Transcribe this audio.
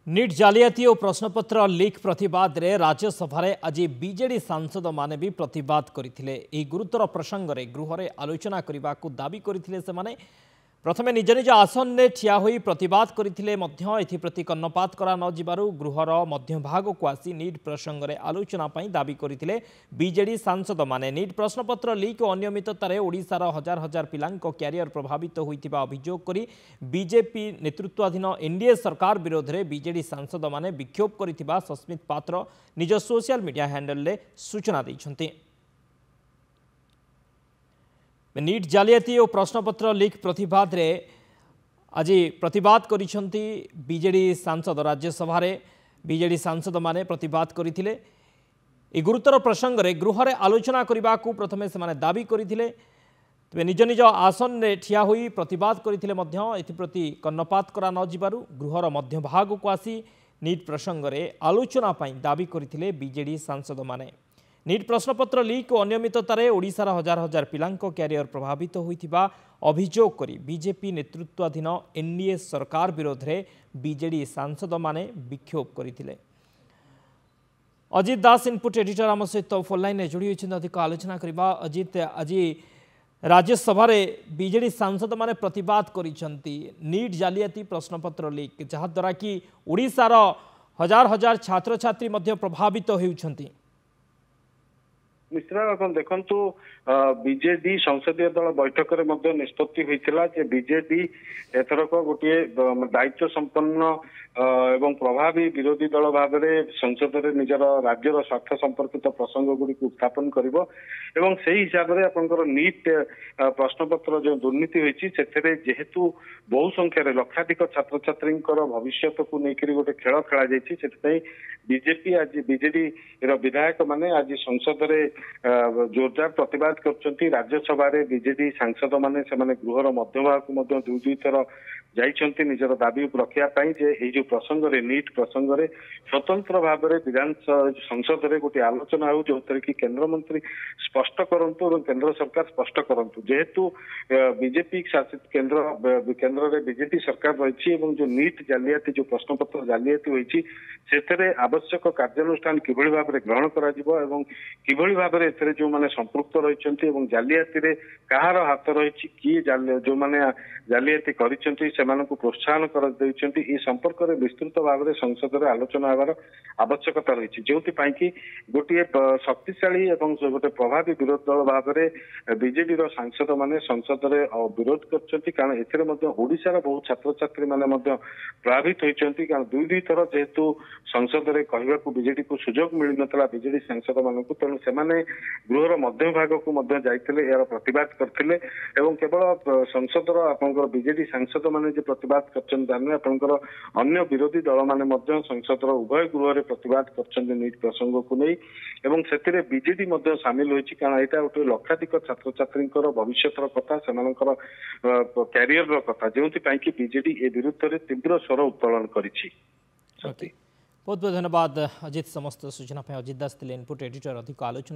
NEET जालियाती और प्रश्नपत्र leak प्रतिवाद रे राज्यसभा आज बीजेडी सांसद माने भी प्रतिवाद करते गुरुतर प्रसंग में गृह में आलोचना करने को दाबी करते प्रथमे निज निज आसन में ठिया होई प्रतिवाद करते प्रति कर्णपात करा न जिबारु गृहर मध्यभाग को आसी नीट प्रसंग में आलोचना दाबी करते बीजेडी सांसद माने नीट प्रश्नपत्र लीक और अनियमिततार ओडिशार हजार हजार पिलांको क्यारियर प्रभावित होइतिबा अभियोग करी बीजेपी नेतृत्वाधीन एनडीए सरकार विरोध में बीजेडी सांसद माने विक्षोभ करितिबा सस्मित पात्र निज सोशल मीडिया हैंडल ले सूचना दैछन्ति। नीट जालियाती और प्रश्नपत्र लीक प्रतिवाद रे आज प्रतिवाद करिसेंती बीजेडी सांसद राज्यसभा रे बीजेडी सांसद माने प्रतिवाद करथिले ए गुरुतर प्रसंग रे गृह रे आलोचना करबा को प्रथमे से माने दाबी करथिले तबे निज निज आसन रे ठिया होई प्रतिवाद करथिले मध्य एथिप्रति कर्णपात करा न जिबारु गृहर मध्यभाग को आसी नीट प्रसंग रे आलोचना पई दाबी करथिले बीजेडी सांसद माने। नीट प्रश्नपत्र लीक और अनियमिततार ओडिशार हजार हजार पिलांको क्यारियर प्रभावित होइतिबा अभियोग करी बीजेपी नेतृत्वाधीन एनडीए सरकार विरोध में बीजेडी सांसद माने विक्षोभ करथिले। अजित दास इनपुट एडिटर आम सहित फोन लाइन में जोड़ी होइछन अधिक आलोचना करबा। अजित आज राज्यसभा रे बीजेडी सांसद माने प्रतिवाद करिसंती नीट जालियाती प्रश्नपत्र लीक जहा द्वारा कि ओडिशार हजार हजार छात्र छात्री मध्य प्रभावित होउछंती। निश्चित भाव देखु बीजेडी संसदीय दल बैठक में निष्पत्ति होता जे बीजेडी एथरक गोटे दायित्व संपन्न एवं प्रभावी विरोधी दल भाव में संसद में निजर राज्यर स्वार्थ संपर्कित प्रसंग गुड़िक उत्थापन करिवो एवं सही हिसाब से आपंकर नीट प्रश्नपत्र जो दुर्नीति होती से जेहेतु बहु संख्यार लक्षाधिक छात्र छात्री भविष्य को लेकर गोटे खेल खेला जाए बीजेपी आज बीजेडी विधायक माने आज संसद में जोरदार प्रतिवाद कर राज्यसभा बीजेडी सांसद माने गृहर मध्यभाग को दुई दुई थर जाइछन्ति निजर दाबी रखापी जे जो प्रसंग रे नीट प्रसंग रे स्वतंत्र भाव में विधान संसद रे गोटे आलोचना हो जो कि केंद्र मंत्री स्पष्ट करंतु और केंद्र सरकार स्पष्ट करंतु जेहेतु बीजेपी शासित केंद्र रे बीजेपी सरकार रही जो नीट जालियाती जो प्रश्नपत्र जालियाती होती से आवश्यक कार्यानुष्ठान किभली भाव में ग्रहण करा जिवो एवं किभली भाव में एथरे जो माने संपृक्त रहिसंति एवं जालियाती रे कहार हाथ रही किए जो माने जालियाती करिसंति सेमानकु प्रोत्साहन कर दैछंति ई संपर्क में विस्तृत भाव में संसद में आलोचना होवार आवश्यकता रही जो कि गोटे शक्तिशाली एवं गोटे प्रभावी विरोध दल भाव में बीजेडी सांसद माने संसद में विरोध कर कारण एशार बहुत छात्र छात्री माने प्रभावित होती कारण दुई दुई थर जेहेतु संसद में कहवाक बीजेडी को सुजोग मिल नता बीजेडी सांसद मानक तेणु से गृहर मध्य भाग को जाते यार प्रतिवाद करते केवल संसद बीजेडी सांसद माने जो प्रतिवाद कर अन्य विरोधी दल माने संसद उभय गृह में प्रतिवाद कर नीट प्रसंग को नहीं एवं से बीजेडी सामिल होती कारण यहाँ गोटे लक्षाधिक छात्र छात्री भविष्य कथा से क्यारियर कथा जो कि बीजेडी ए विरुद्ध में तीव्र स्वर उत्तोलन कर। बहुत बहुत धन्यवाद अजित समस्त सूचना अजित दास इनपुट एडिटर अधिक आलोचना।